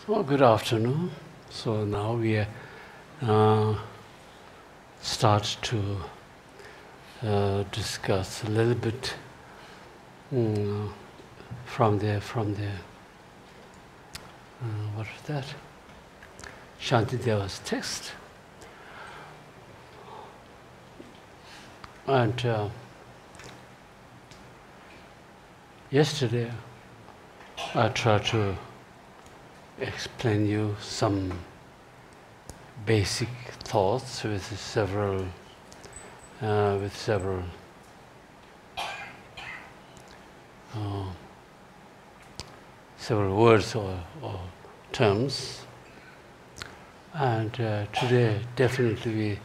Well, good afternoon. So now we start to discuss a little bit from the what is that? Shantideva's text. And yesterday I tried to explain you some basic thoughts with several words or terms, and today definitely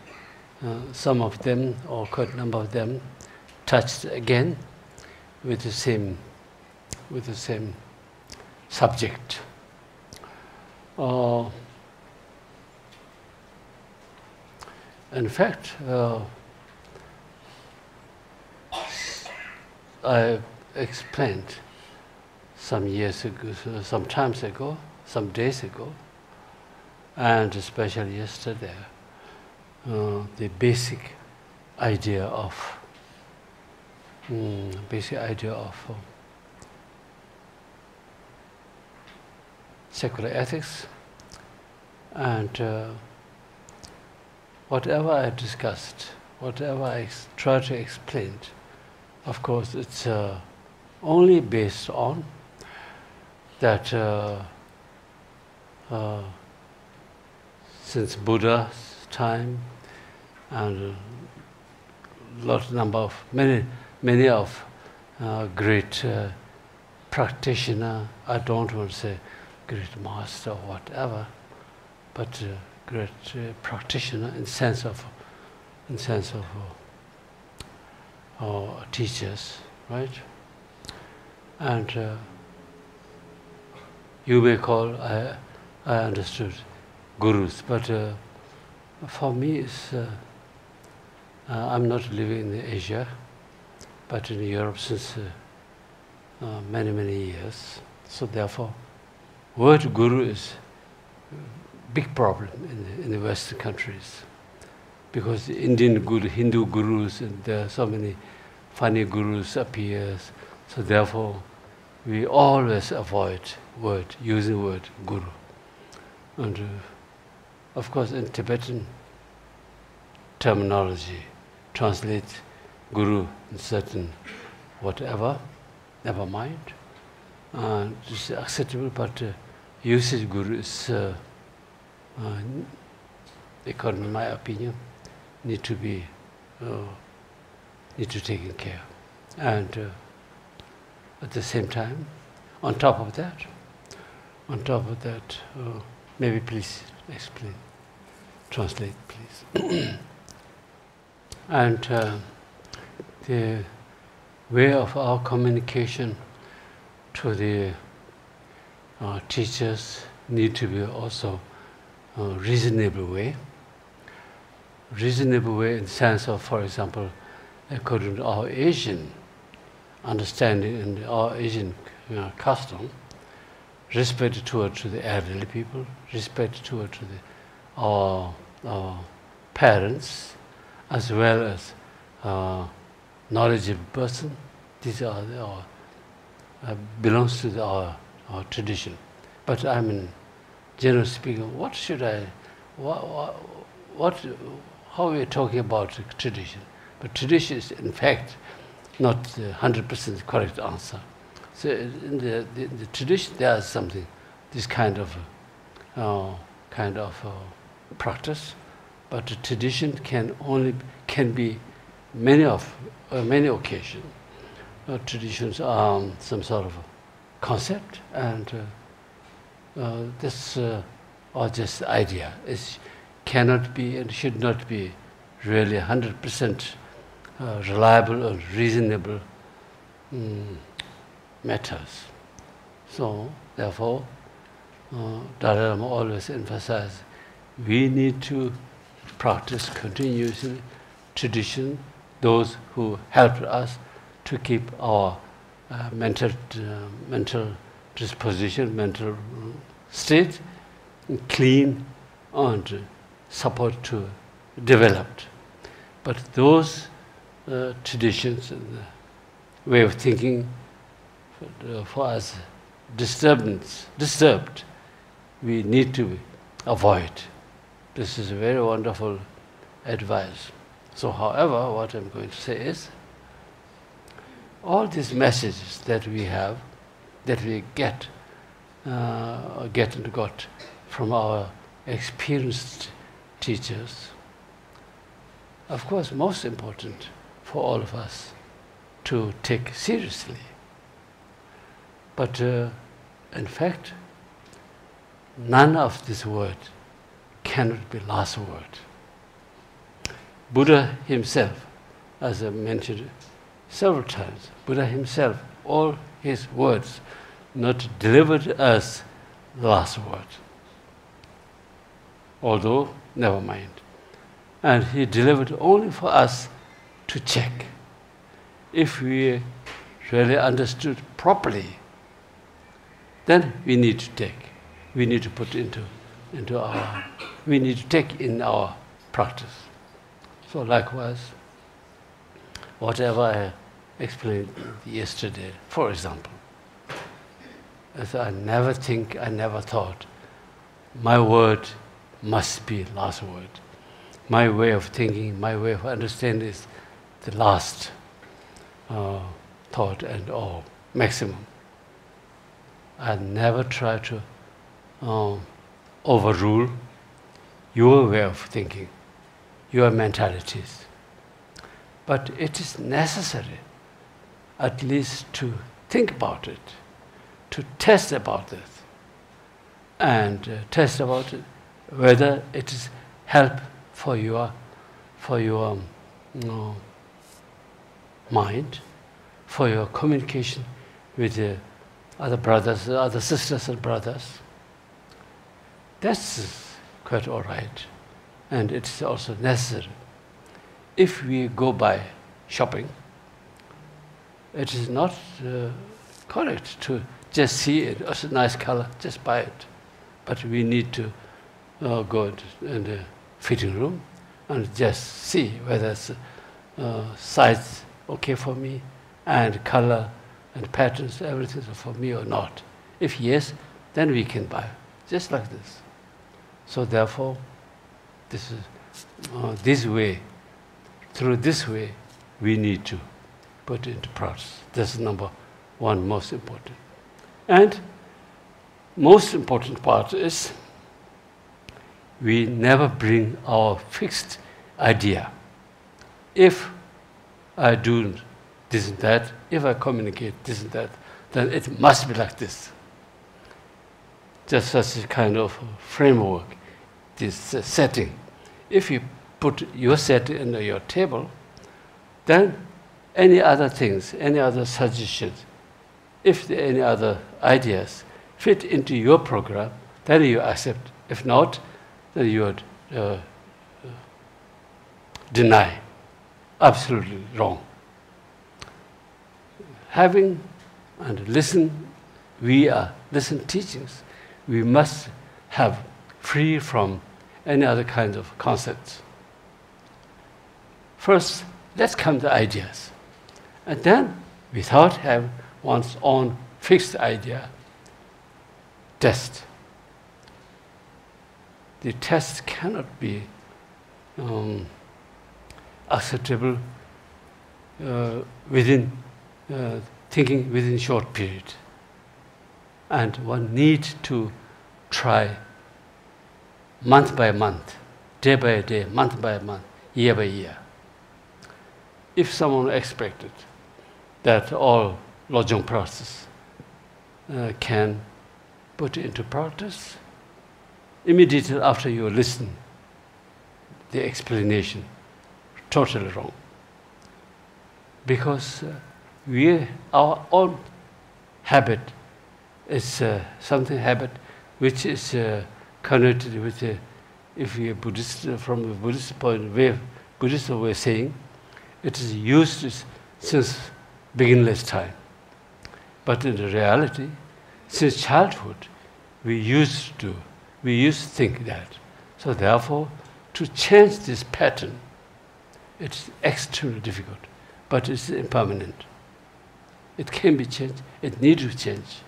some of them, or quite a number of them, touched again with the same subject. In fact, I explained some years ago, some times ago, some days ago, and especially yesterday, the basic idea of secular ethics, and whatever I discussed, whatever I try to explain, of course it's only based on that since Buddha's time and many of great practitioner, I don't want to say great master or whatever, but great practitioner in sense of teachers, right? And you may call, I understood, gurus, but for me, it's, I'm not living in Asia, but in Europe since many years. So therefore, word guru is a big problem in the Western countries, because the Indian guru, Hindu gurus, and there are so many funny gurus appears. So therefore, we always avoid using word guru. And of course, in Tibetan terminology, translate guru in certain whatever, never mind. It's acceptable, but usage guru is, according to my opinion, need to be taken care. And at the same time, on top of that, maybe please explain, translate, please. And the way of our communication to the teachers need to be also a reasonable way. Reasonable way in the sense of, for example, according to our Asian understanding and our Asian custom, respect towards the elderly people, respect towards our parents, as well as knowledgeable person. These are belongs to our tradition. But I mean, generally speaking, what should I, how we are talking about tradition? But tradition is, in fact, not the 100% correct answer. So in the tradition, there is something, this kind of practice, but the tradition can be many occasions. Traditions are some sort of concept, and this or just idea. It cannot be and should not be really 100% reliable or reasonable matters. So therefore, Dalai Lama always emphasizes we need to practice continuously tradition, those who helped us to keep our mental disposition, mental state, clean and support to developed. But those traditions and way of thinking for us disturbed, we need to avoid. This is a very wonderful advice. So however, what I'm going to say is, all these messages that we have, that we get and got from our experienced teachers, of course, most important for all of us to take seriously. But in fact, none of this word cannot be last word. Buddha himself, as I mentioned several times, Buddha himself, all his words not delivered as the last word. Although, never mind. And he delivered only for us to check. If we really understood properly, then we need to take. We need to put into our, we need to take in our practice. So likewise, whatever I explained yesterday, for example, as I never thought, my word must be last word. My way of thinking, my way of understanding is the last thought and all, maximum. I never try to overrule your way of thinking, your mentalities. But it is necessary at least to think about it, to test about it, and test about it whether it is help for your mind, for your communication with the other brothers, other sisters and brothers. That's quite all right, and it's also necessary. If we go by shopping, it is not correct to just see it, it's a nice color, just buy it. But we need to go in the fitting room and just see whether it's size okay for me, and color and patterns, everything is for me or not. If yes, then we can buy, just like this. So therefore, this is this way. Through this way, we need to put into practice. This is number one, most important. And most important part is we never bring our fixed idea. If I do this and that, if I communicate this and that, then it must be like this. Just such a kind of framework, this setting. If you put your setting under your table, then any other things, any other suggestions, if there are any other ideas fit into your program, then you accept. If not, then you would deny. Absolutely wrong. Having and listen teachings, we must have free from any other kind of concepts. First, let's come to ideas. And then, without having one's own fixed idea, test. The test cannot be acceptable within thinking within a short period. And one needs to try month by month, day by day, month by month, year by year. If someone expected that all Lojong process can put into practice, immediately after you listen, the explanation, totally wrong. Because our own habit is habit which is connected with, if we are Buddhist, from a Buddhist point of view, Buddhist way of saying, it is used since beginningless time. But in reality, since childhood, We used to think that. So therefore, to change this pattern, it's extremely difficult, but it's impermanent. It can be changed, it needs to change.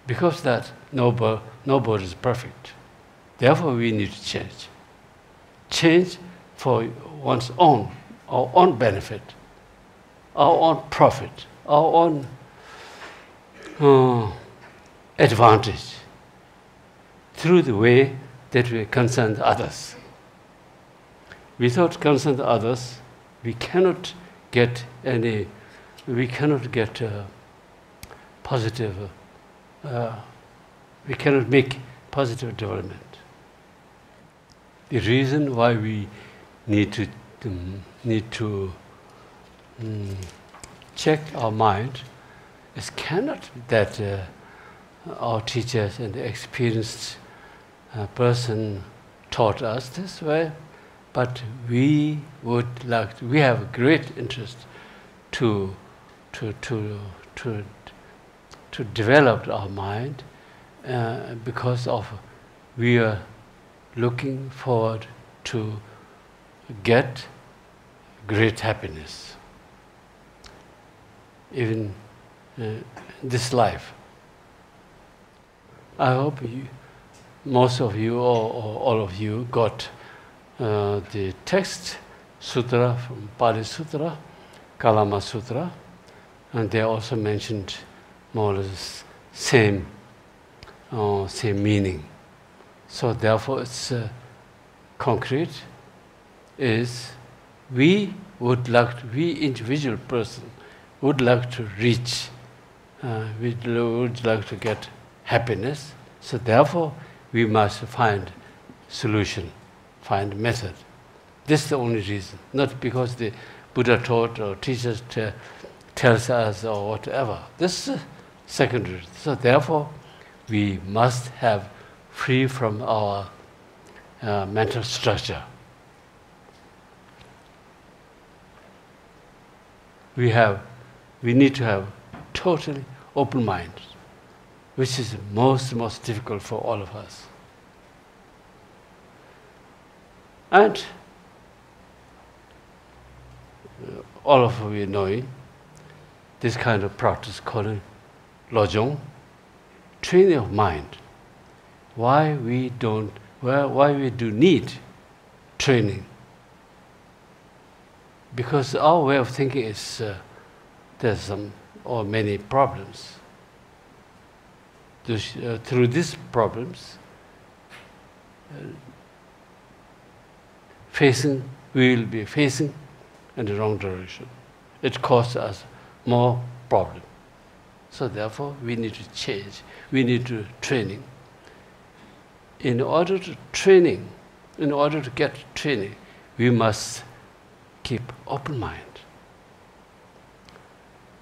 Because that nobody is perfect. Therefore we need to change. Change for one's own, our own benefit, our own profit, our own advantage, through the way that we concern others. Without concern others, we cannot get positive, we cannot make positive development. The reason why we need to check our mind is cannot that our teachers and the experienced person taught us this way, but we would like to, we have a great interest to develop our mind because of we are looking forward to get great happiness, even this life. I hope most of you or all of you got the text sutra from Pali Sutra, Kalama Sutra, and they also mentioned more or less same meaning. So therefore, it's concrete. Is we individual person would like to reach, we would like to get happiness. So therefore, we must find solution, find method. This is the only reason, not because the Buddha taught or teachers tells us or whatever. This is secondary. So therefore, we must have free from our mental structure. We need to have totally open mind, which is most difficult for all of us. And all of you knowing this kind of practice called lojong, training of mind. Why we do need training? Because our way of thinking is there's some or many problems. Through these problems, we will be facing in the wrong direction. It causes us more problem. So therefore, we need to change. We need to training. In order to get training, we must keep open mind.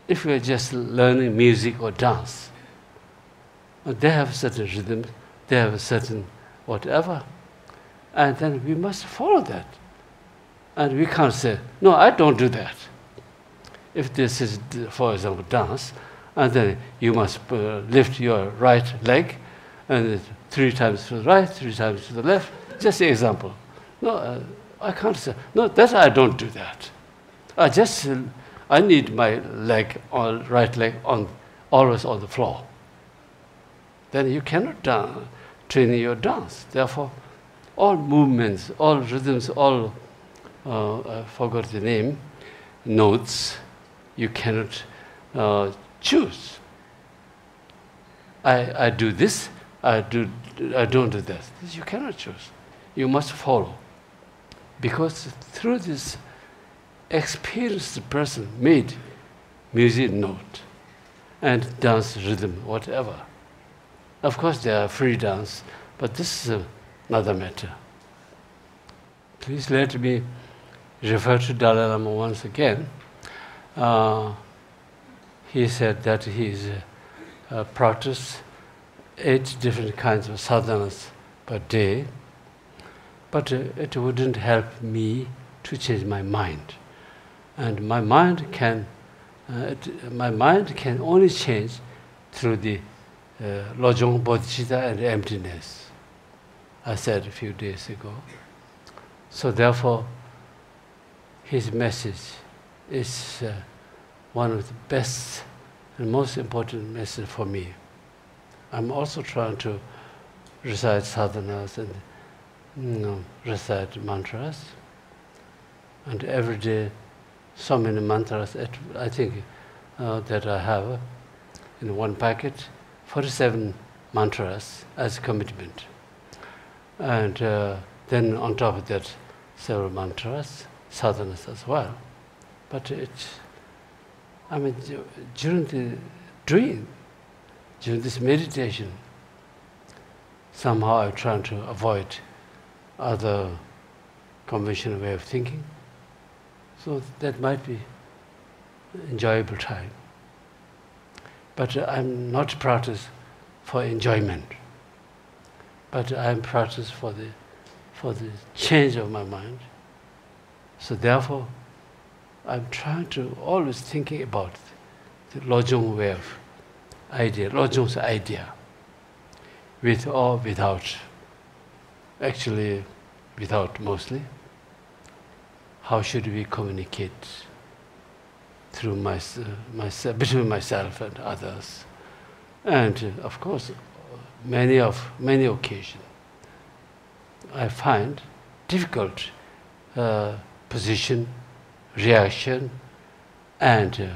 If we are just learning music or dance, they have certain rhythm, they have a certain whatever, and then we must follow that. And we can't say, no, I don't do that. If this is, for example, dance, and then you must lift your right leg, and 3 times to the right, 3 times to the left. Just an example. No, I can't say, no, that I don't do that. I need my leg, right leg, always on the floor. Then you cannot train your dance. Therefore, all movements, all rhythms, all, I forgot the name, notes, you cannot choose. I do this, I don't do that. This you cannot choose. You must follow. Because through this experienced person made music note and dance rhythm, whatever. Of course there are free dance, but this is another matter. Please let me refer to Dalai Lama once again. He said that he's practiced 8 different kinds of sadhanas per day, but it wouldn't help me to change my mind. And my mind can only change through the Lojong, Bodhicitta, and emptiness. I said a few days ago. So therefore, his message is one of the best and most important message for me. I'm also trying to recite sadhanas and recite mantras. And every day, so many mantras, I think that I have in one packet, 47 mantras as commitment. And then on top of that, several mantras, sadhanas as well. But during this meditation, somehow I'm trying to avoid other conventional way of thinking. So that might be an enjoyable time. But I'm not practice for enjoyment, but I'm practice for the change of my mind. So therefore, I'm trying to always thinking about the Lojong way of idea, Lojong's idea, with or without, actually without mostly. How should we communicate through between myself and others? And of course, many occasions, I find difficult position, reaction, and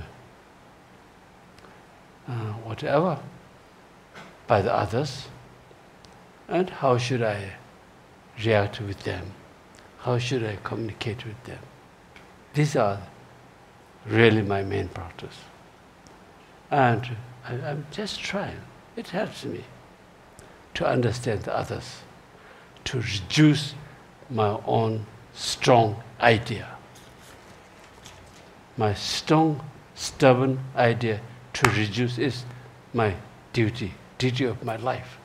whatever by the others. And how should I react with them? How should I communicate with them? These are really my main practice. And I'm just trying. It helps me to understand the others, to reduce my own strong idea. My strong, stubborn idea to reduce is my duty of my life.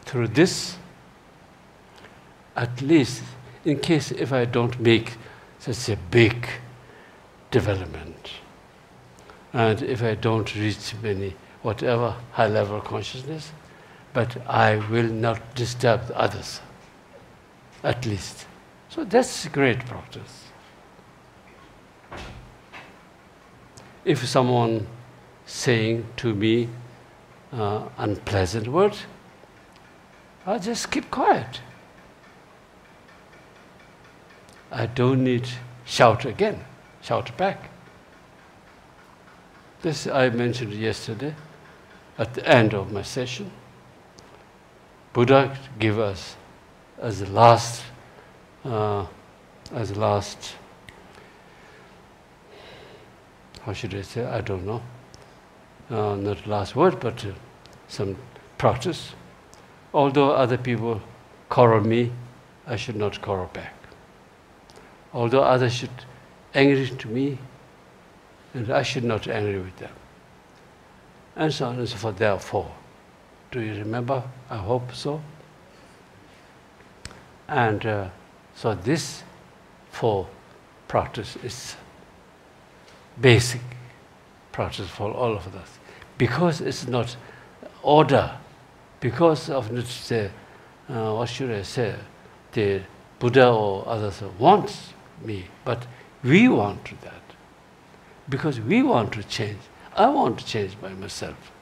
Through this, at least in case if I don't make such a big development, and if I don't reach many, whatever high-level consciousness, but I will not disturb the others, at least. So that's great practice. If someone saying to me unpleasant words, I just keep quiet. I don't need shout back. This I mentioned yesterday at the end of my session. Buddha gave us as the last, how should I say? I don't know. Not last word, but some practice. Although other people quarrel me, I should not quarrel back. Although others should angry to me, and I should not angry with them. And so on and so forth. Therefore, do you remember? I hope so. And so this 4 practice is basic practice for all of us. Because it's not order, because of what should I say, the Buddha or others wants me, but we want to that. Because we want to change. I want to change by myself.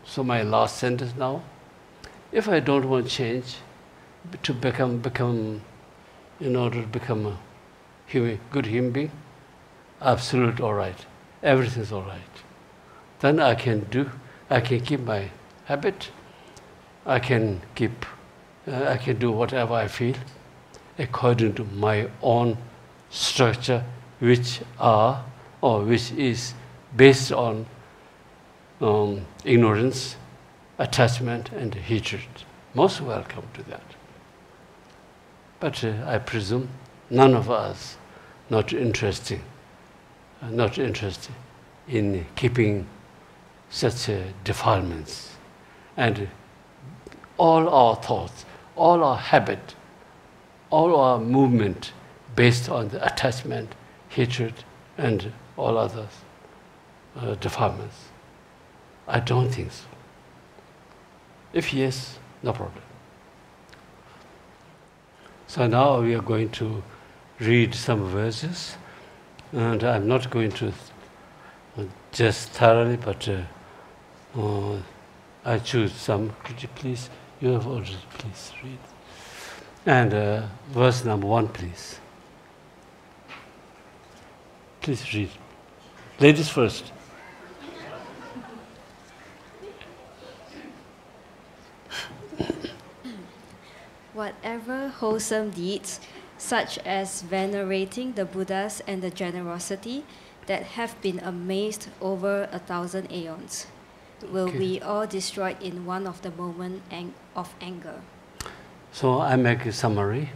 So my last sentence now, if I don't want to change, to become, in order to become a good human being, absolute all right. Everything's all right. Then I can keep my habit. I can do whatever I feel according to my own structure, which is based on ignorance, attachment, and hatred. Most welcome to that. But I presume none of us not interested in keeping such defilements. And all our thoughts, all our habit, all our movement based on the attachment, hatred, and all others defilements? I don't think so. If yes, no problem. So now we are going to read some verses, and I'm not going to just thoroughly, but I choose some. Could you please, you have already, please read. And verse number 1, please. Please read. Ladies first. Whatever wholesome deeds, such as venerating the Buddhas and the generosity that have been amazed over 1,000 aeons, will be all destroyed in one of the moment of anger. So I make a summary,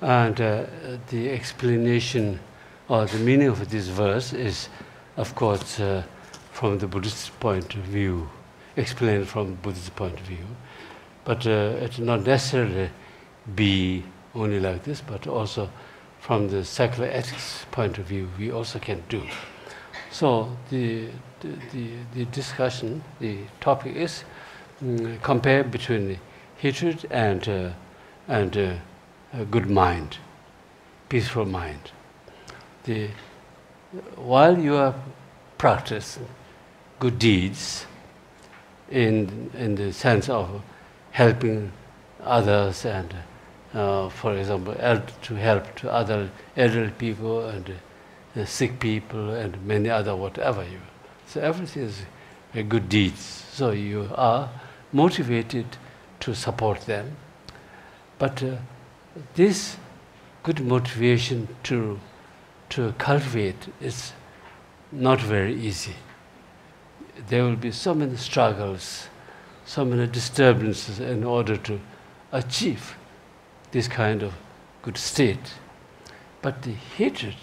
and the explanation or the meaning of this verse is, of course, from the Buddhist point of view, explained from Buddhist point of view. But it not necessarily be only like this, but also from the secular ethics point of view, we also can do. So the discussion, the topic is compare between hatred and a good mind, peaceful mind. While you are practicing good deeds in the sense of helping others and, for example, to help to other elderly people and sick people and many other whatever you. So everything is a good deeds. So you are motivated to support them. But this good motivation to cultivate is not very easy. There will be so many struggles, so many disturbances in order to achieve this kind of good state. But the hatred,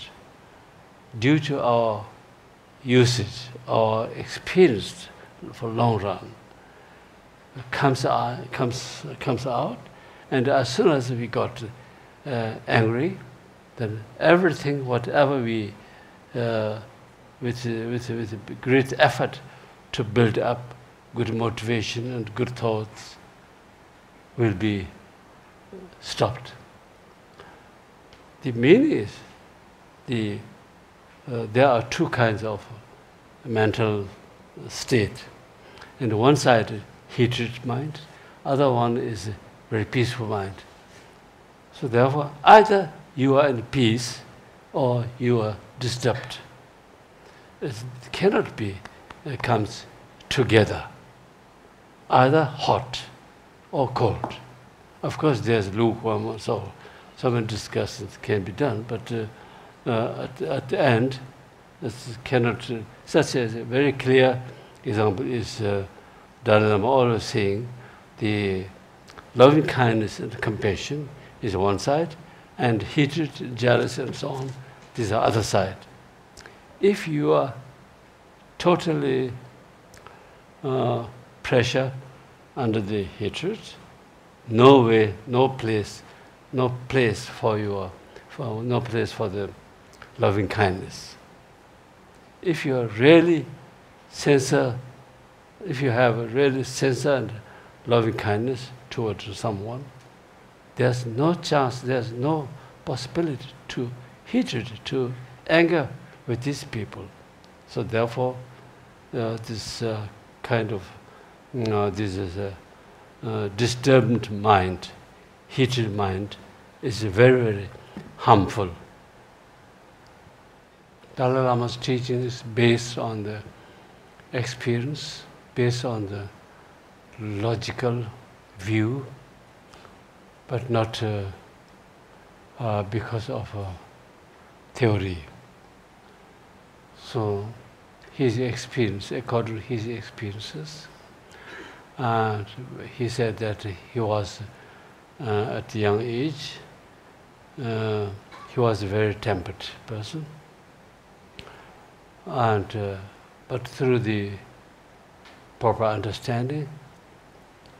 due to our usage, our experience for long run, comes out, and as soon as we got angry, then everything, whatever we, with great effort to build up good motivation and good thoughts, will be stopped. The meaning is, there are two kinds of mental state. On the one side, hatred mind, other one is a very peaceful mind. So therefore, either you are in peace or you are disturbed. It cannot be, it comes together, either hot or cold. Of course, there's lukewarm, so many discussions can be done, but at the end, this cannot, such as a very clear example is Dalai Lama always saying, the loving kindness and compassion is one side, and hatred, jealousy, and so on, these are other side. If you are totally pressure under the hatred, no way, no place for the loving kindness. If you are really sincere, if you have a really sincere and loving kindness towards someone, there's no chance, there's no possibility to hatred, to anger with these people. So therefore, this kind of, this is a disturbed mind, hatred mind, is very, very harmful. Dalai Lama's teaching is based on the experience, based on the logical view, but not because of theory. So his experience, according to his experiences, and he said that he was at a young age, he was a very tempered person, and but through the proper understanding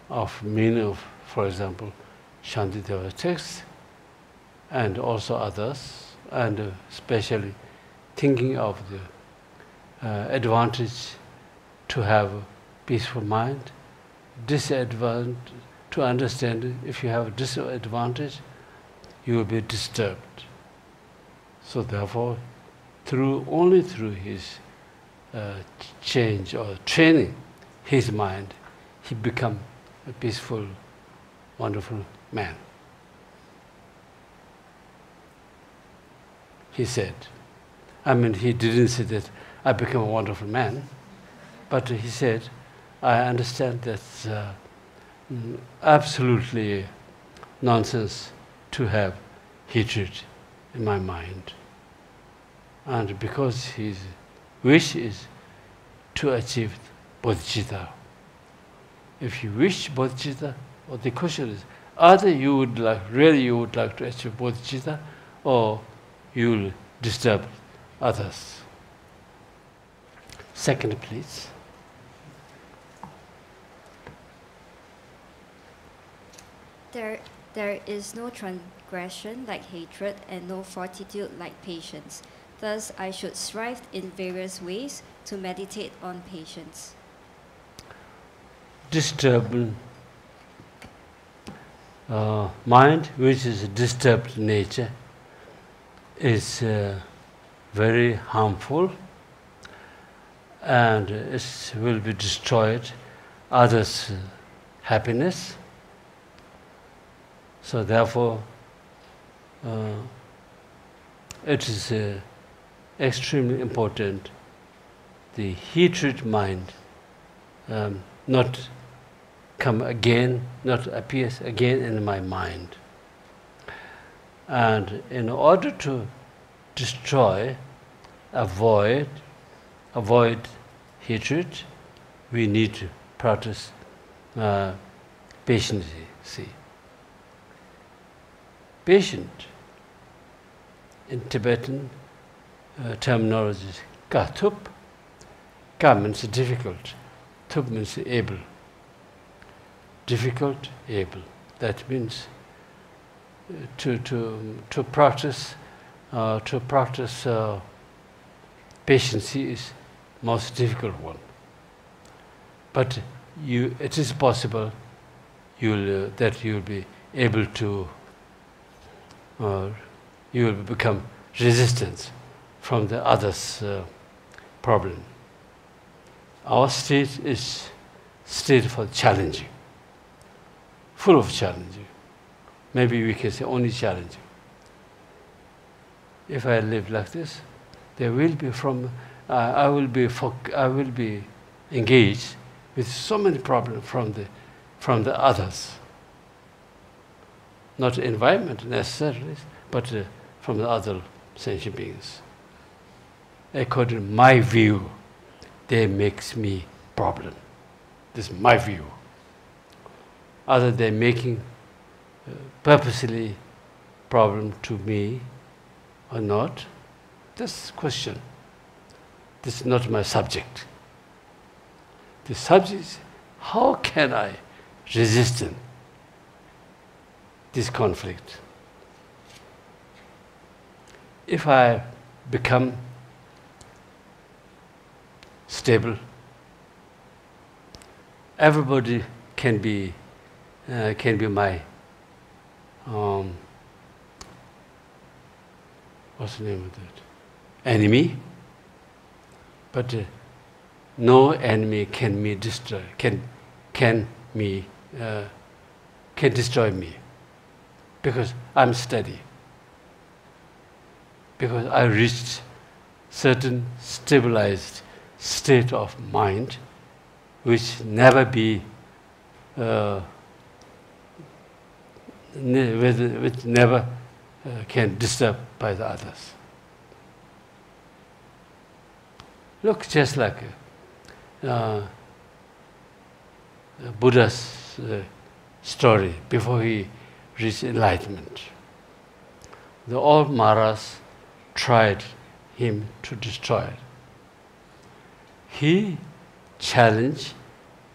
of meaning of, for example, Shantideva text, and also others, and especially thinking of the advantage to have a peaceful mind, disadvantage to understand if you have a disadvantage, you will be disturbed. So therefore, only through his change or training his mind, he become a peaceful, wonderful man. He said. I mean, he didn't say that I became a wonderful man, but he said, I understand that's absolutely nonsense to have hatred in my mind. And because his wish is to achieve bodhicitta. If you wish bodhicitta, or the question is, either you would like to achieve bodhicitta, or you will disturb others. Second, please. There is no transgression like hatred and no fortitude like patience. Thus, I should strive in various ways to meditate on patience. Disturbed mind, which is a disturbed nature, is very harmful, and it will be destroyed others' happiness. So therefore, it is extremely important the hatred mind not come again, not appears again in my mind. And in order to destroy, avoid hatred, we need to practice patience. See, patient in Tibetan terminology is ka-thup. Ka means difficult, thup means able. Difficult, able. That means to practice patience is most difficult one. But it is possible that you'll be able to you will become resistant from the other's problem. Our state is state for challenging, full of challenging. Maybe we can say only challenging. If I live like this, there will be I will be engaged with so many problems from the others. Not the environment necessarily, but from the other sentient beings. According to my view, they makes me problem. This is my view. Other than making purposely problem to me or not, this question. This is not my subject. The subject is how can I resist this conflict? If I become stable, everybody can be my what's the name of that? Enemy. But no enemy can destroy me, because I'm steady. Because I reached certain stabilized state of mind, which never can disturb by the others. Look, just like Buddha's story before he reached enlightenment. The old Maras tried him to destroy it. He challenged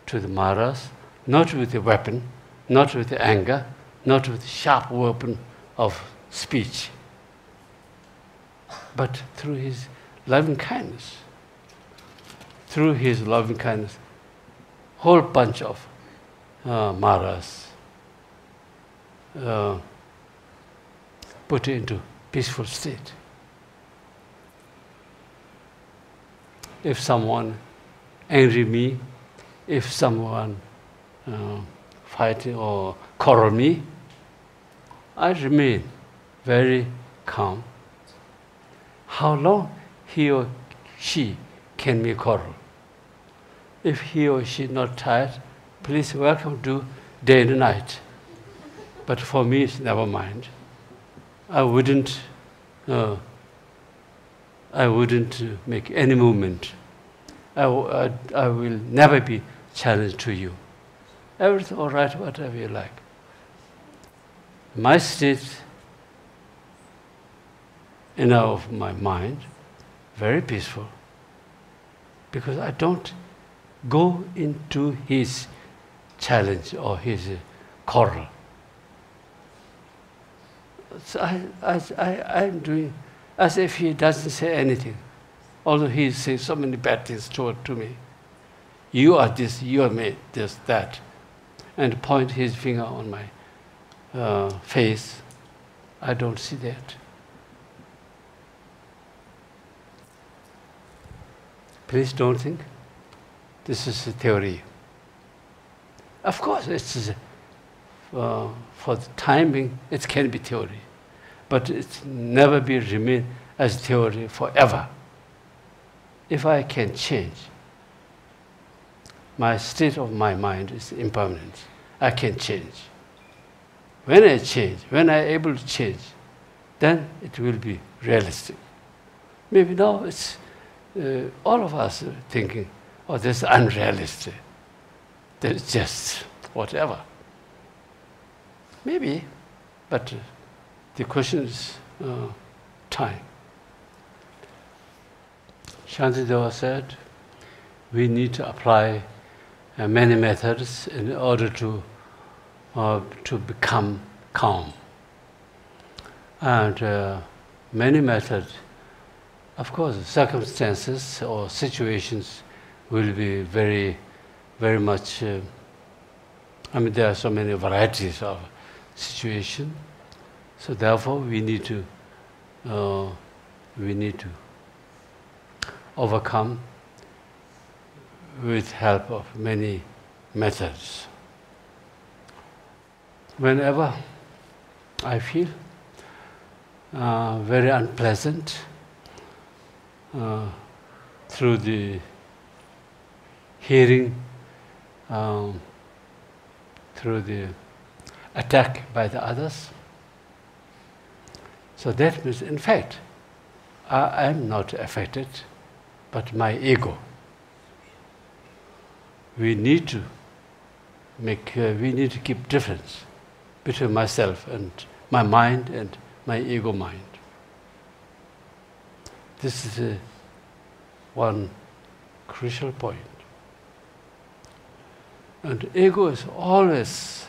to the Maras, not with a weapon, not with anger, not with sharp weapon of speech, but through his loving kindness. Through his loving kindness, whole bunch of Maras put into peaceful state. If someone angry me, if someone fight or quarrel me, I remain very calm. How long he or she can be quarrel? If he or she not tired, please welcome to day and night. But for me, it's never mind. I wouldn't make any movement. I will never be challenged to you. Everything all right, whatever you like. My state, of my mind, very peaceful, because I don't go into his challenge or his quarrel. So I'm doing as if he doesn't say anything, although he says so many bad things to me. You are this, you are me, this, that, and point his finger on my face. I don't see that. Please don't think this is a theory. Of course, it's for the time being, it can be theory, but it's never be remain as theory forever. If I can change, my state of my mind is impermanent. I can change. When I change, when I'm able to change, then it will be realistic. Maybe now it's all of us are thinking, oh, this is unrealistic. That's just whatever. Maybe, but the question is time. Shantideva said, we need to apply many methods in order to become calm. And many methods, of course, circumstances or situations will be very, very much, there are so many varieties of situation. So therefore, we need to overcome with help of many methods. Whenever I feel very unpleasant through the hearing, through the attack by the others, so that means, in fact, I am not affected, but my ego. We need to keep difference between myself and my mind and my ego mind. This is one crucial point. And ego is always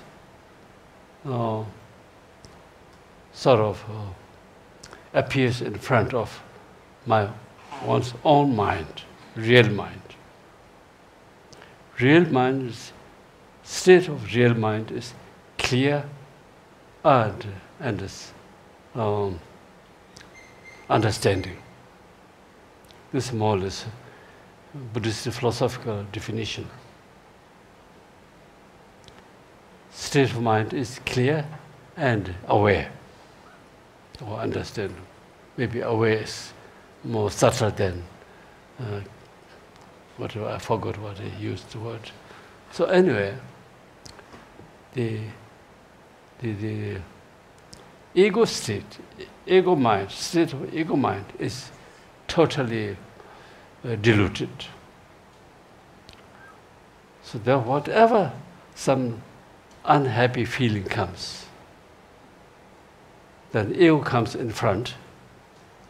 appears in front of one's own mind, real mind. Real mind state of real mind is clear and is understanding. This is more or less Buddhist philosophical definition. State of mind is clear and aware, or understand. Maybe aware is more subtle than whatever, I forgot what I used the word. So anyway, the ego state, ego mind, state of ego mind is totally diluted. So that whatever some unhappy feeling comes, then ego comes in front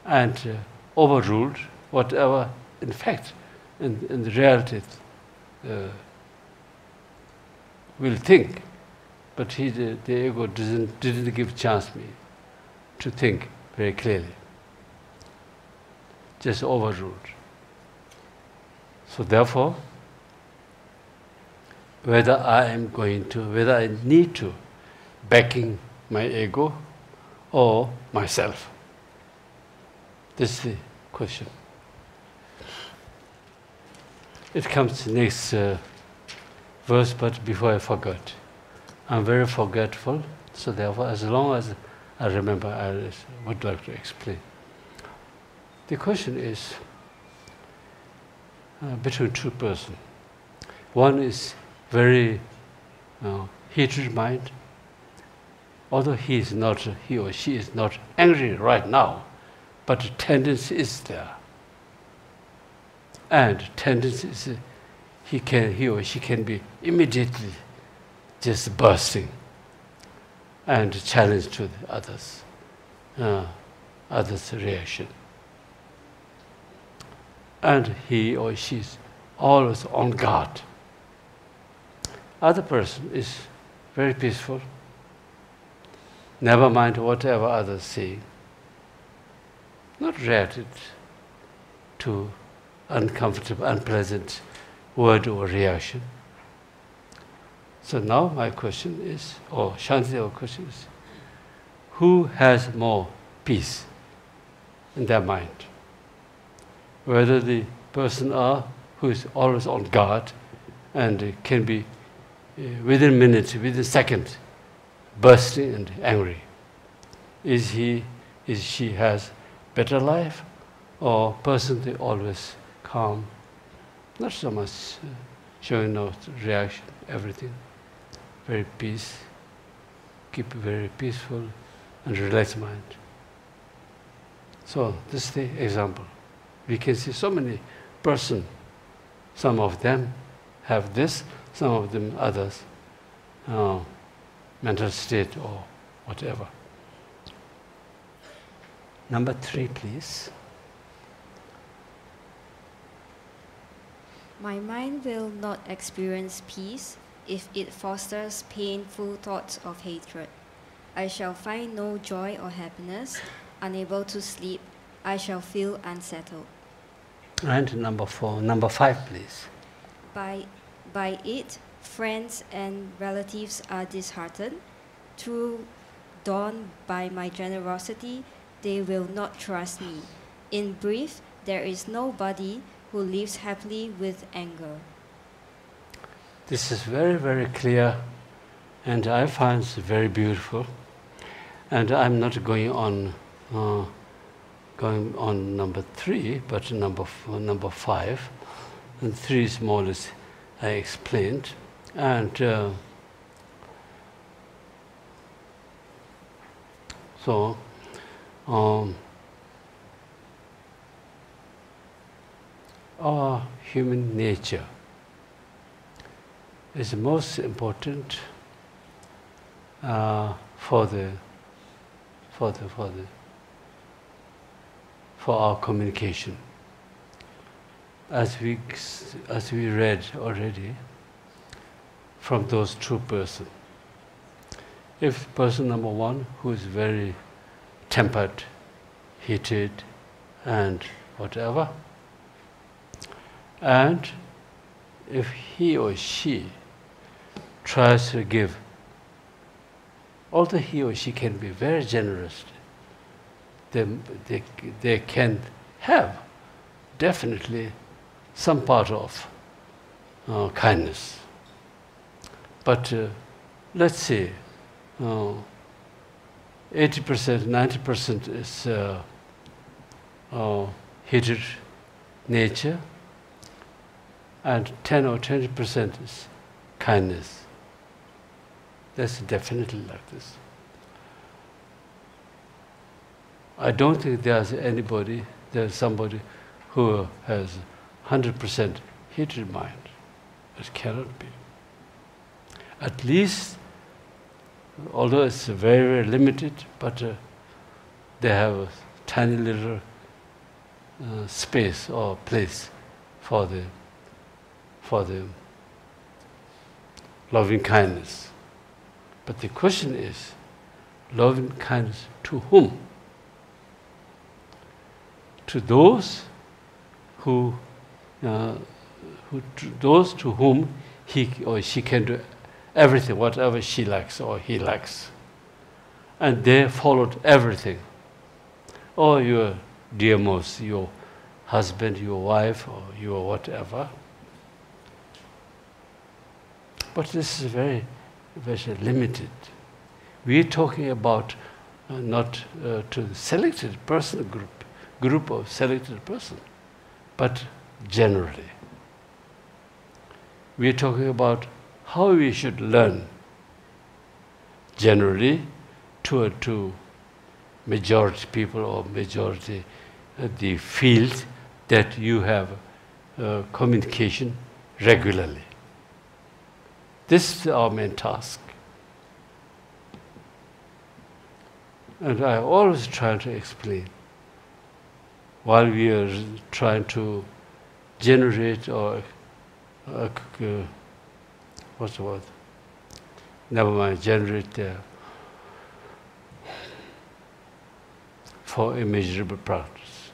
and overruled whatever, in fact, in the reality, will think, but the ego didn't give chance me. to think very clearly. Just overruled. So therefore, whether I need to backing my ego or myself. This is the question. It comes next verse, but before I forget. I'm very forgetful, so therefore, as long as I remember, I would like to explain. The question is between two persons. One is very heated mind, although he or she is not angry right now, but the tendency is there. And tendency is he or she can be immediately just bursting and challenge to the others' reaction. And he or she is always on guard. Other person is very peaceful, never mind whatever others say, not reacted to uncomfortable, unpleasant word or reaction. So now my question is, or Shantideva's question is, who has more peace in their mind? Whether the person who is always on guard and can be within minutes, within seconds, bursting and angry. Is she has better life, or person they always calm, not so much showing no reaction, everything, very peace, keep very peaceful and relaxed mind. So this is the example. We can see so many persons, some of them have this, some of them others, mental state or whatever. Number 3, please. My mind will not experience peace if it fosters painful thoughts of hatred. I shall find no joy or happiness. Unable to sleep, I shall feel unsettled. And number 5, please. By it, friends and relatives are disheartened. Through dawned by my generosity, they will not trust me. In brief, there is nobody who lives happily with anger. This is very, very clear, and I find it very beautiful. And I'm not going on number 3, but number 5. And 3 is more or less I explained. And so our human nature is the most important for our communication. As we read already from those two persons. If person number 1, who is very tempered, heated, and whatever, and if he or she tries to give, although he or she can be very generous, they can have definitely some part of kindness. But let's say 80%, 90% is heated nature, and 10 or 20% is kindness. That's definitely like this. I don't think there's somebody who has 100% heated mind. It cannot be. At least, although it's very, very limited, but they have a tiny little space or place for the loving kindness. But the question is, loving kindness to whom? to those those to whom he or she can do everything, whatever she likes or he likes. And they followed everything. Or your dear most, your husband, your wife, or your whatever. But this is very, very limited. We're talking about not to the selected person group of selected person, but generally. We're talking about how we should learn generally to majority people or majority the field that you have communication regularly. This is our main task. And I always try to explain, while we are trying to generate or what's the word? Never mind, generate for immeasurable practice.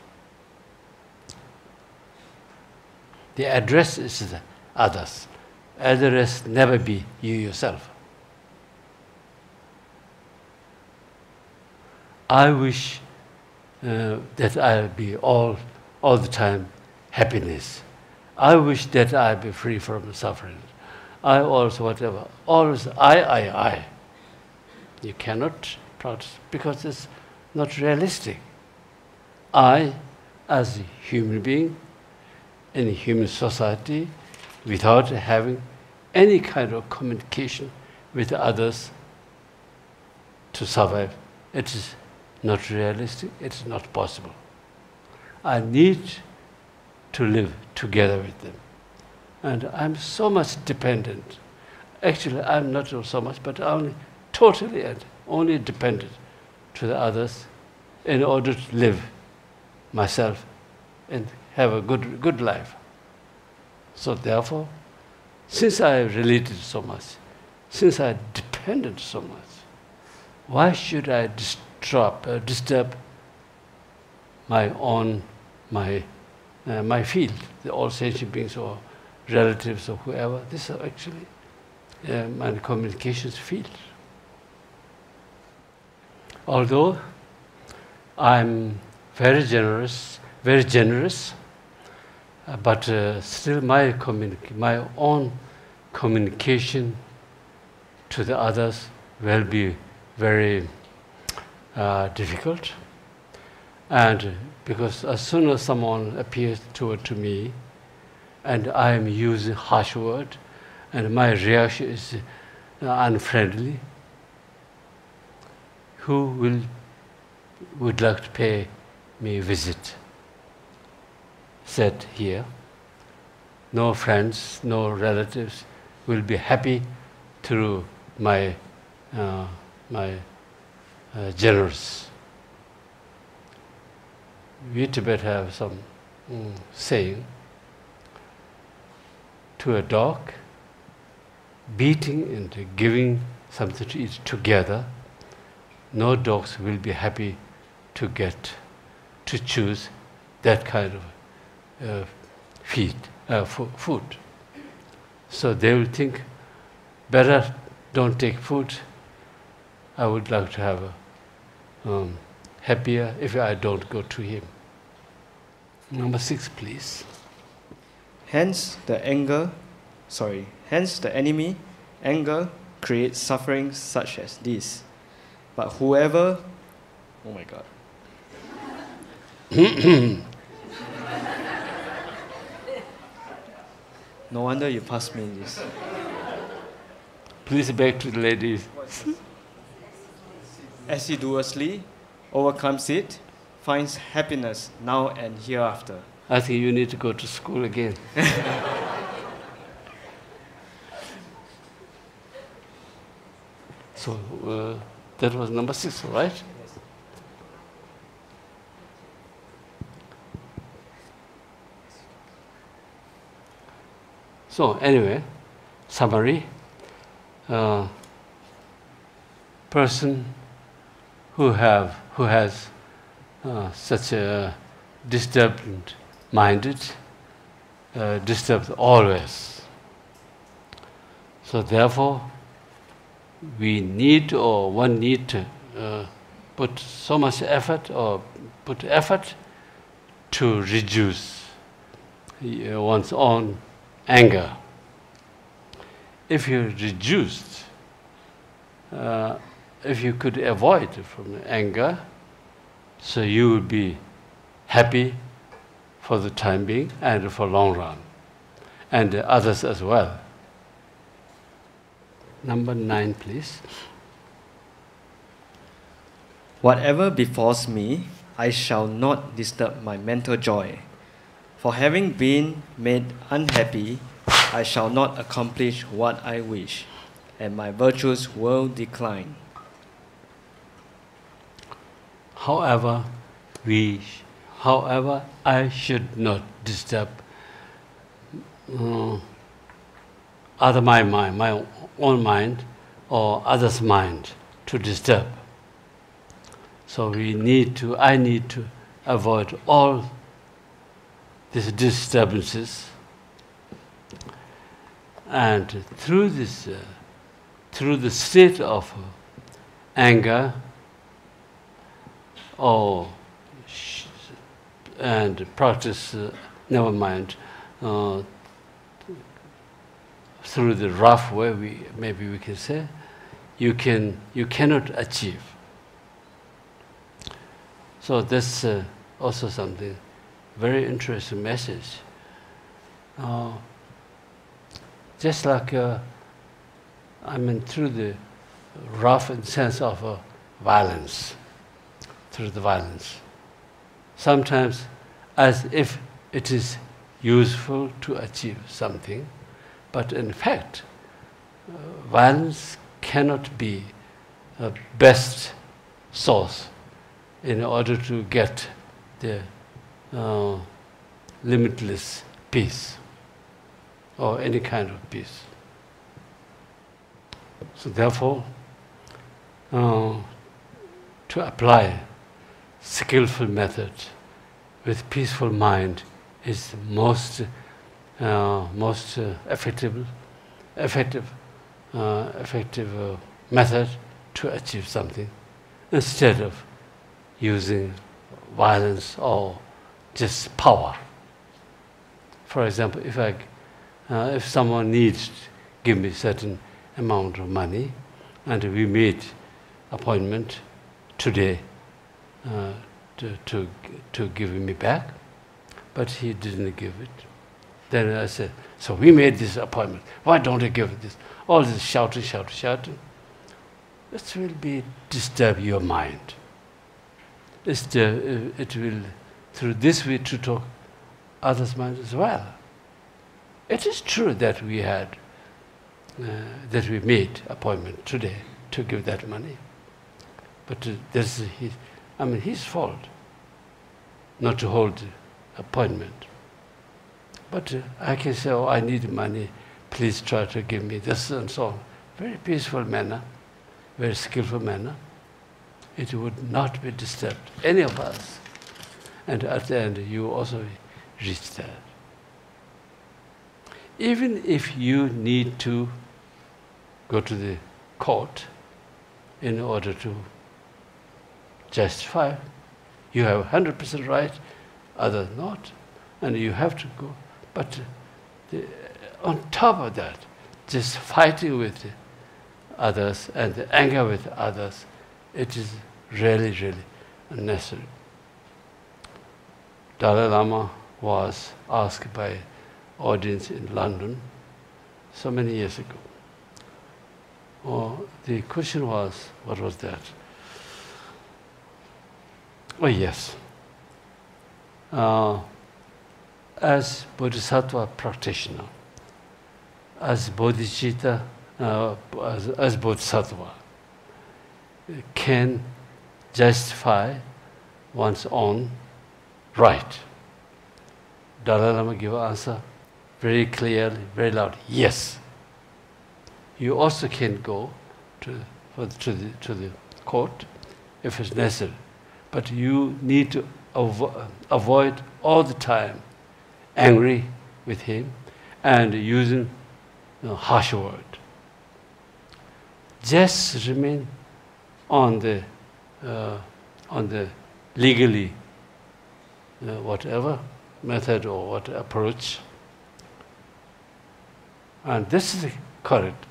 The address is the others. Address never be you yourself. I wish that I'll be all the time happiness. I wish that I'll be free from suffering. I also whatever. Always I. You cannot practice because it's not realistic. I, as a human being, in a human society, without having any kind of communication with others to survive, it is not realistic, it is not possible. I need to live together with them. And I'm so much dependent. Actually, I'm not so much, but only totally and only dependent to the others in order to live myself and have a good life. So therefore, since I related so much, since I depended so much, why should I disturb my own, my field, all sentient beings or relatives or whoever? This is actually my communications field. Although I'm very generous, but still my own communication to the others will be very difficult. And because as soon as someone appears to me, and I am using harsh word, and my reaction is unfriendly, who would like to pay me a visit? Said here, no friends, no relatives will be happy through my generous. We Tibet have some saying, to a dog, beating and giving something to eat together, no dogs will be happy to choose that kind of food. So they will think, better don't take food. I would like to have happier if I don't go to him. Number 6, please. Hence the enemy, anger, creates suffering such as this. But whoever, oh my God. No wonder you passed me this. Please back to the ladies. Assiduously overcomes it, finds happiness now and hereafter. I think you need to go to school again. So that was number 6, right? Yes. So anyway, summary. Person who has such a disturbed-minded, disturbed always. So therefore, we need, or one need to put so much effort, or put effort to reduce one's own anger. If you reduced, if you could avoid from anger, so you will be happy for the time being and for long run, and others as well. Number 9, please. Whatever befalls me, I shall not disturb my mental joy. For having been made unhappy, I shall not accomplish what I wish, and my virtues will decline. However, I should not disturb my own mind or others' mind to disturb. So I need to avoid all these disturbances, and through the state of anger and practice, never mind, through the rough way, maybe we can say, you cannot achieve. So that's also something very interesting message. Just like through the rough sense of violence, through the violence, sometimes as if it is useful to achieve something, but in fact, violence cannot be a best source in order to get the limitless peace or any kind of peace. So therefore, to apply skillful method with peaceful mind is most effective method to achieve something, instead of using violence or just power. For example, if someone needs to give me certain amount of money, and we made appointment today to give me back, but he didn't give it. Then I said, so we made this appointment, why don't you give it this? All this shouting. This will disturb your mind. It will, through this way, to talk others' mind as well. It is true that we made appointment today to give that money, but that's his fault not to hold the appointment. But I can say, oh, I need money, please try to give me this, and so on. Very peaceful manner, very skillful manner. It would not be disturbed, any of us. And at the end, you also reach that. Even if you need to go to the court in order to justify, you have 100% right, others not, and you have to go. But on top of that, just fighting with others and the anger with others, it is really, really unnecessary. Dalai Lama was asked by audience in London so many years ago. The question was, what was that? Oh yes. As Bodhisattva practitioner, as Bodhicitta, as Bodhisattva, can justify one's own right. Dalai Lama gave an answer very clearly, very loud, yes. You also can go to the court if it's necessary, but you need to avoid all the time angry with him and using harsh word. Just remain on the legally whatever method or what approach, and this is correct.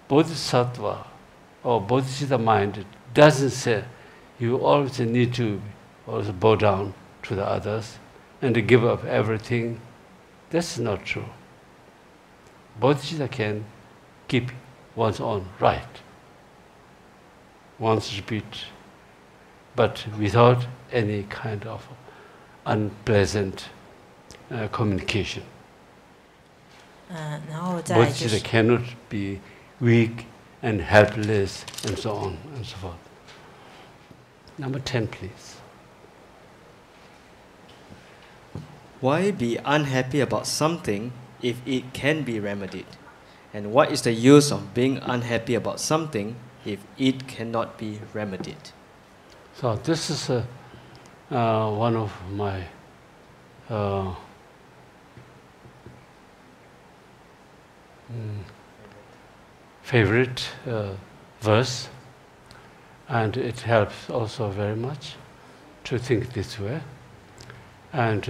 Bodhisattva or Bodhisattva mind doesn't say you always need to also bow down to the others and to give up everything. That's not true. Bodhisattva can keep one's own right, once repeat, but without any kind of unpleasant communication. 然后再就 Bodhisattva 是 cannot be weak and helpless and so on and so forth. Number 10, please. Why be unhappy about something if it can be remedied? And what is the use of being unhappy about something if it cannot be remedied? So this is one of my favorite verse, and it helps also very much to think this way. And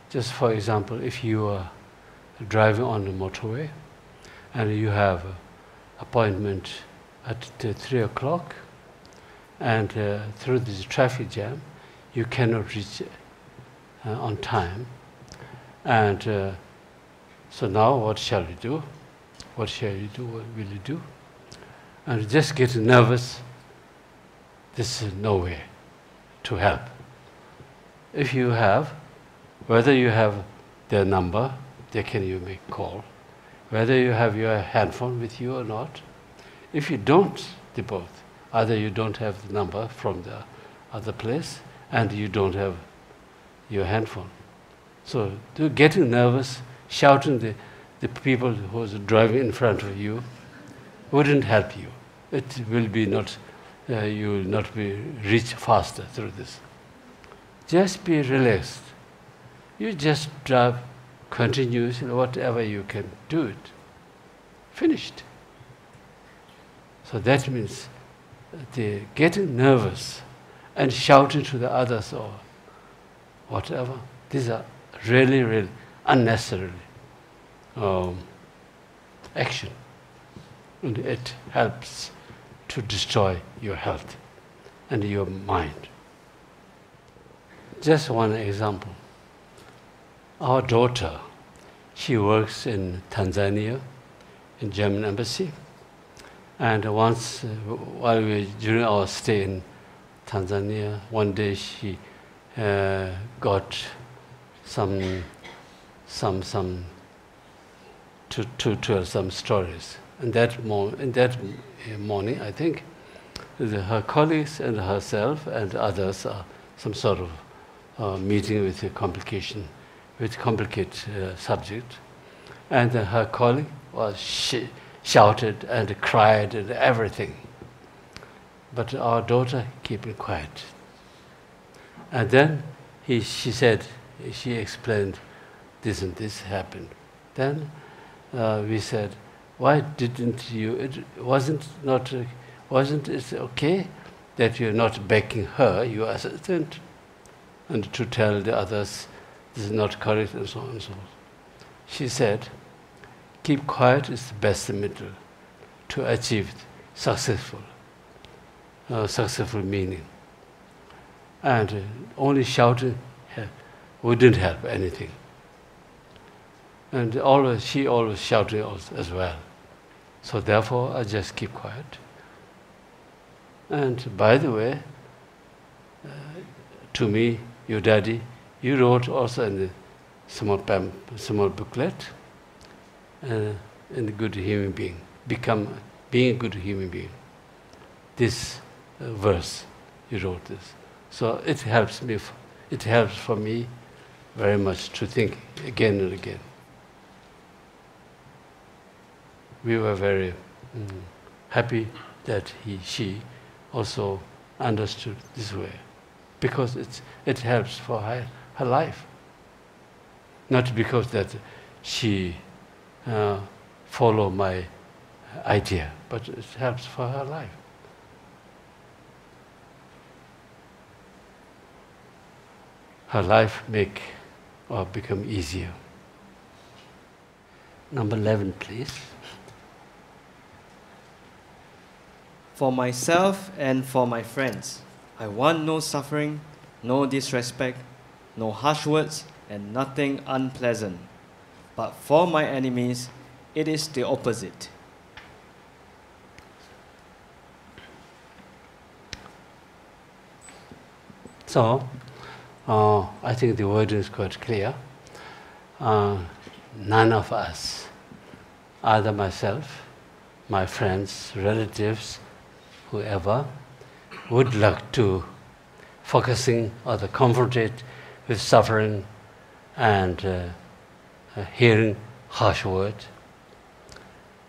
just for example, if you are driving on the motorway and you have an appointment at 3 o'clock, and through this traffic jam you cannot reach on time, and so now what shall we do? What shall you do? What will you do? And just get nervous. This is no way to help. If you have, whether you have their number, they can you make call, whether you have your handphone with you or not. If you don't, the both, either you don't have the number from the other place and you don't have your handphone. So getting nervous, shouting the people who are driving in front of you wouldn't help you. It will be not, you will not be reach faster through this. Just be relaxed. You just drive continuously, whatever you can do it. Finished. So that means the getting nervous and shouting to the others or whatever, these are really, really unnecessary action. And it helps to destroy your health and your mind. Just one example. Our daughter, she works in Tanzania, in German embassy. And once, during our stay in Tanzania, one day she got some stories. And that morning, I think, her colleagues and herself and others are some sort of meeting with a complicated subject. And her colleague was shouted and cried and everything. But our daughter keeping quiet. And then she explained this and this happened. Then we said, why didn't you, wasn't it okay that you're not backing her, your assistant, and to tell the others this is not correct and so on and so on. She said, keep quiet is the best method to achieve successful meaning. And only shouting wouldn't help anything. And she always shouted as well. So therefore, I just keep quiet. And by the way, to me, your daddy, you wrote also in the small booklet, in a good human being, being a good human being. This verse, you wrote this. So it helps for me very much to think again and again. We were very happy that she also understood this way, because it helps for her life. Not because that she follow my idea, but it helps for her life. Her life become easier. Number 11, please. For myself and for my friends, I want no suffering, no disrespect, no harsh words, and nothing unpleasant. But for my enemies, it is the opposite. So, I think the word is quite clear. None of us, either myself, my friends, relatives, whoever, would like to focusing or the confronted with suffering and hearing harsh words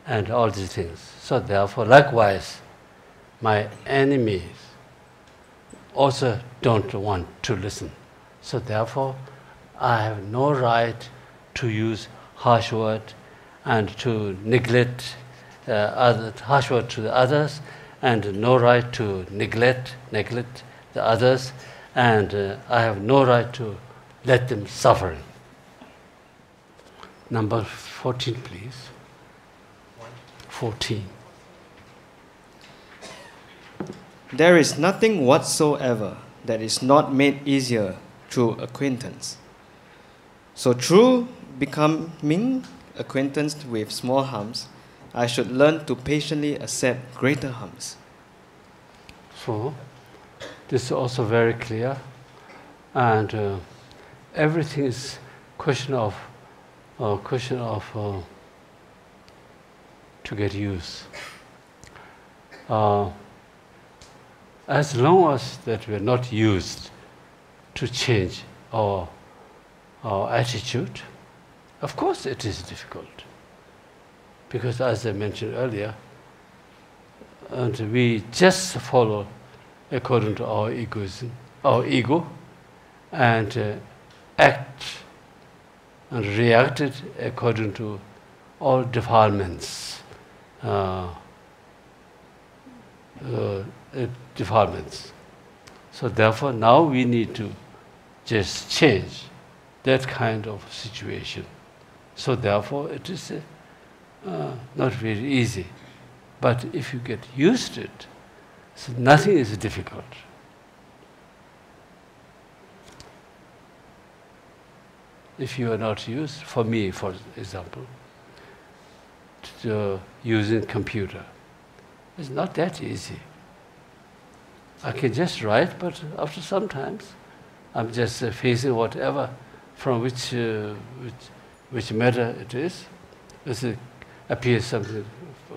and all these things. So therefore, likewise, my enemies also don't want to listen. So therefore, I have no right to use harsh word and to neglect harsh word to the others, and no right to neglect the others, and I have no right to let them suffer. Number 14, please. 14. There is nothing whatsoever that is not made easier through acquaintance. So through becoming acquainted with small harms, I should learn to patiently accept greater harms. So, this is also very clear, and everything is question of to get used. As long as that we are not used to change our attitude, of course it is difficult. Because as I mentioned earlier, and we just follow according to our egoism, our ego, and act and reacted according to all defilements. So therefore, now we need to just change that kind of situation. So therefore, it is not very easy. But if you get used to it, so nothing is difficult. If you are not used, for me, for example, to using computer, it's not that easy. I can just write, but after some times, I'm just facing whatever from which matter it is. It appears something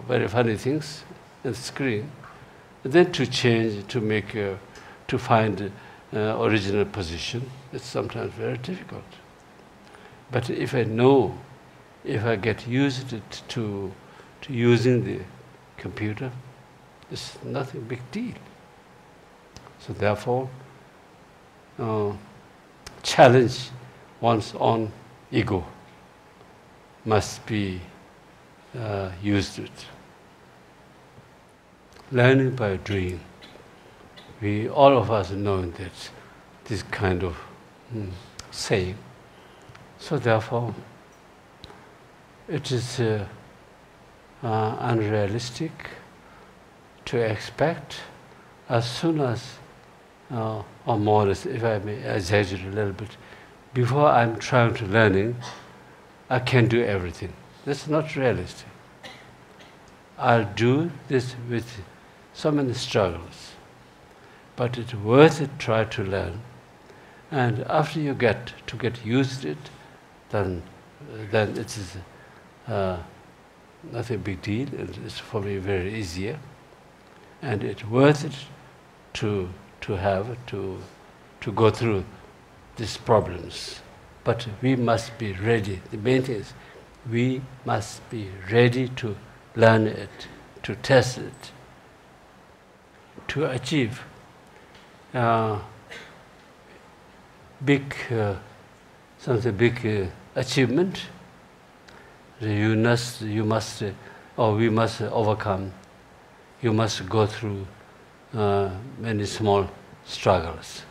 very funny things on the screen. And then to change, to make, to find original position, it's sometimes very difficult. But if I know, if I get used to using the computer, it's nothing big deal. So therefore, challenge one's own ego must be used to it. Learning by doing. We, all of us know that this kind of saying. So therefore, it is unrealistic to expect as soon as, or more or less, if I may exaggerate a little bit, before I'm trying to learning, I can do everything. That's not realistic. I'll do this with so many struggles, but it's worth it. Try to learn, and after you get used to it, then it is nothing big deal. It's for me very easier, and it's worth it to go through these problems. But we must be ready. The main thing is we must be ready to learn it, to test it, to achieve big, something big achievement, you must, or we must overcome. You must go through many small struggles.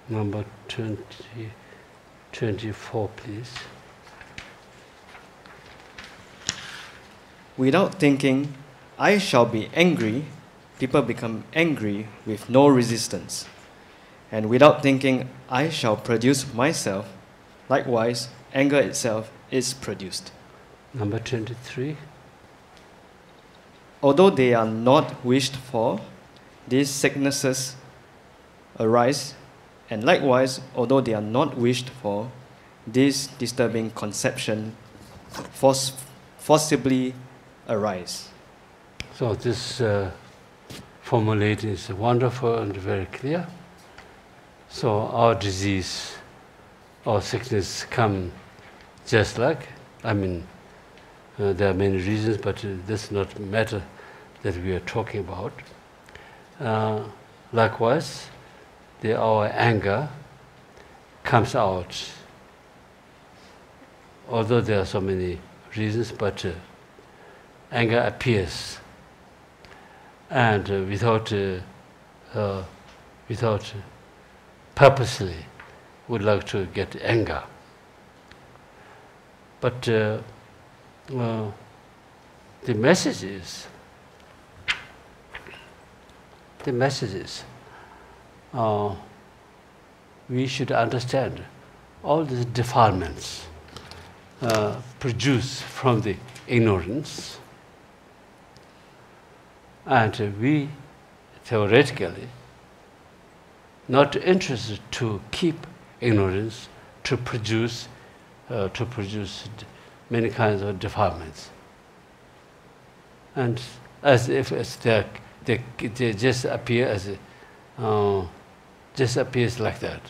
Number 24, please. Without thinking, I shall be angry, people become angry with no resistance. And without thinking, I shall produce myself, likewise, anger itself is produced. Number 23. Although they are not wished for, these sicknesses arise, and likewise, although they are not wished for, these disturbing conceptions forcibly arise. So this formulation is wonderful and very clear. So our disease or sickness come just like, there are many reasons, but that's not matter that we are talking about. Likewise, our anger comes out. Although there are so many reasons, but anger appears, and without purposely would like to get anger. But the message is we should understand all these defilements produced from the ignorance, and we theoretically not interested to keep ignorance to produce many kinds of defilements, and as if they just appear as just appears like that.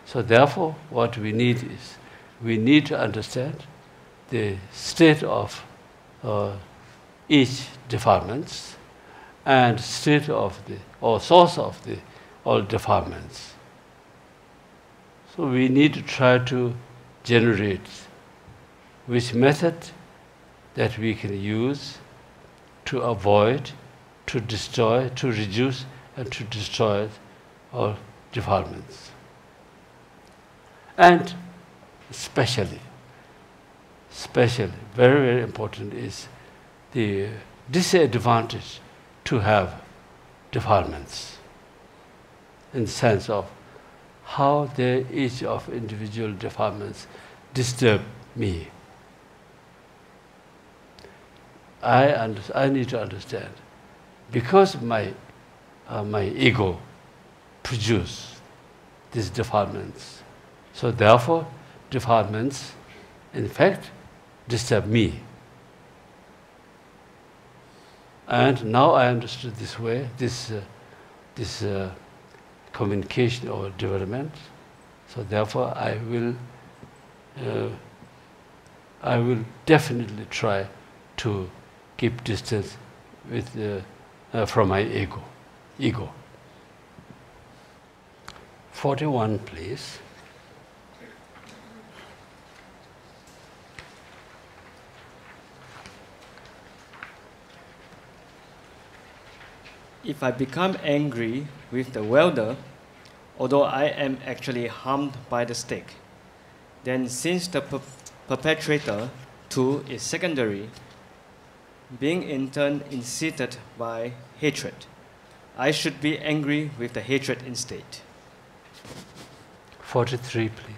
So therefore, what we need is we need to understand the state of each defilements and state of or source of all defilements. So we need to try to generate which method that we can use to avoid, to destroy, to reduce, and to destroy all defilements. And especially, very, very important is the disadvantage to have defilements, in the sense of how each of individual defilements disturb me. I need to understand, because my ego produces these defilements, so therefore defilements in fact disturb me. And now I understood this way, this communication or development. So therefore, I will definitely try to keep distance from my ego. 41, please. If I become angry with the welder, although I am actually harmed by the stick, then since the perpetrator too is secondary, being in turn incited by hatred, I should be angry with the hatred instead. 43, please.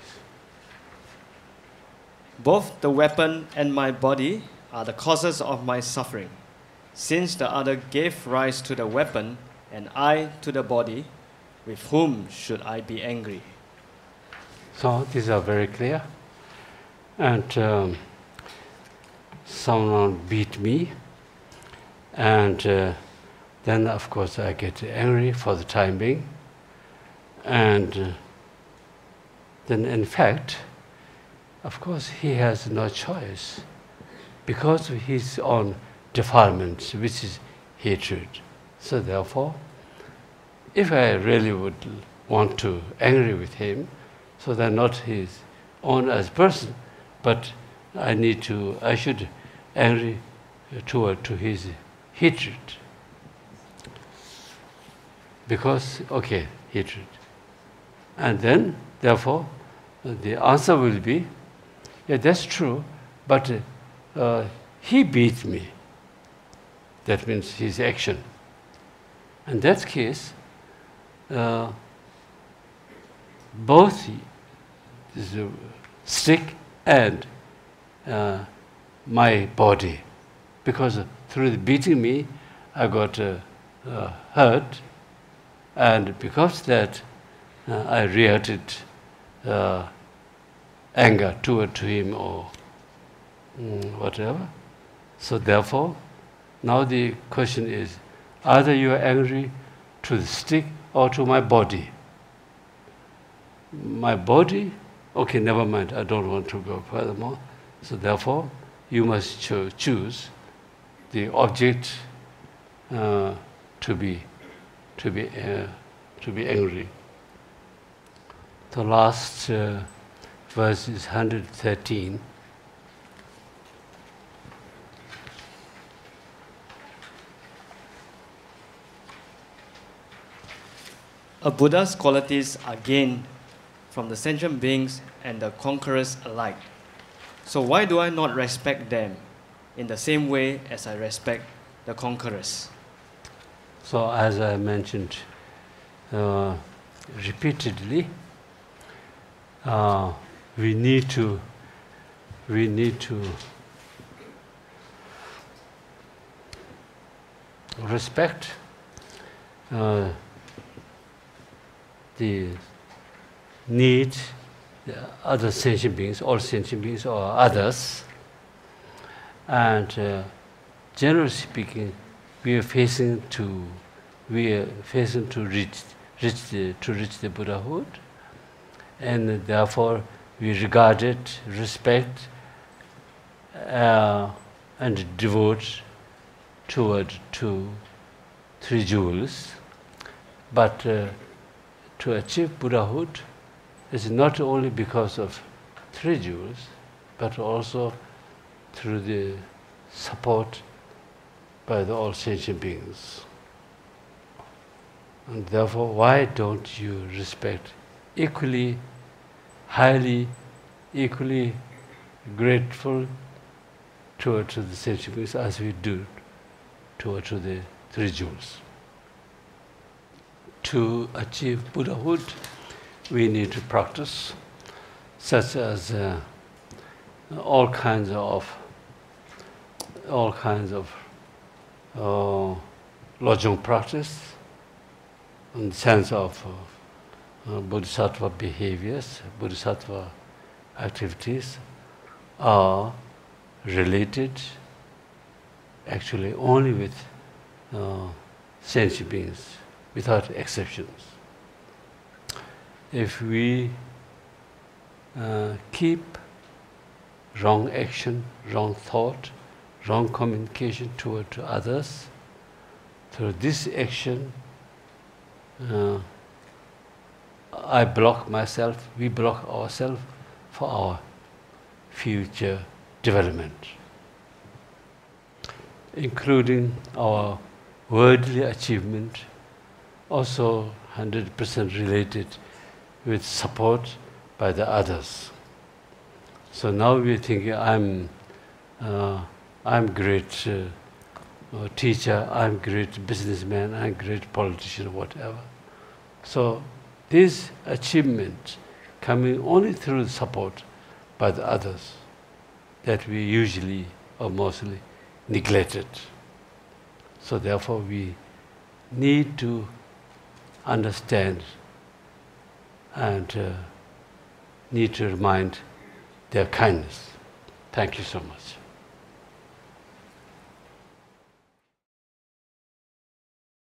Both the weapon and my body are the causes of my suffering. Since the other gave rise to the weapon and I to the body, with whom should I be angry? So these are very clear. And someone beat me, and then of course I get angry for the time being. And then in fact, of course he has no choice, because of his own defilement, which is hatred. So therefore, if I really would want to angry with him, so they're not his own as person, but I should angry toward to his hatred. Because, okay, hatred. And then, therefore, the answer will be, yeah, that's true, but he beat me. That means his action. In that case, both the stick and my body, because through the beating me, I got hurt, and because that I reacted anger toward to him or whatever. So therefore, now the question is, either you are angry to the stick or to my body. My body, okay, never mind, I don't want to go furthermore. So therefore, you must choose the object to be angry. The last verse is 113. A Buddha's qualities are gained from the sentient beings and the conquerors alike. So why do I not respect them in the same way as I respect the conquerors? So as I mentioned repeatedly, we need to respect the need, the other sentient beings, all sentient beings or others. And generally speaking, we are facing to reach the Buddhahood, and therefore we regard it, respect, and devote toward to three jewels. But to achieve Buddhahood is not only because of three jewels, but also through the support by the all sentient beings. And therefore, why don't you respect equally, highly, equally grateful toward to the sentient beings as we do toward to the three jewels? To achieve Buddhahood, we need to practice, such as all kinds of lojong practice, in the sense of bodhisattva behaviors, bodhisattva activities are related actually only with sentient beings, without exceptions. If we keep wrong action, wrong thought, wrong communication toward others, through this action, I block myself, we block ourselves for our future development, including our worldly achievement, also 100% related with support by the others. So now we're thinking, I'm great teacher, I'm great businessman, I'm great politician, whatever. So this achievement coming only through support by the others that we usually or mostly neglected. So therefore we need to understand and need to remind their kindness. Thank you so much.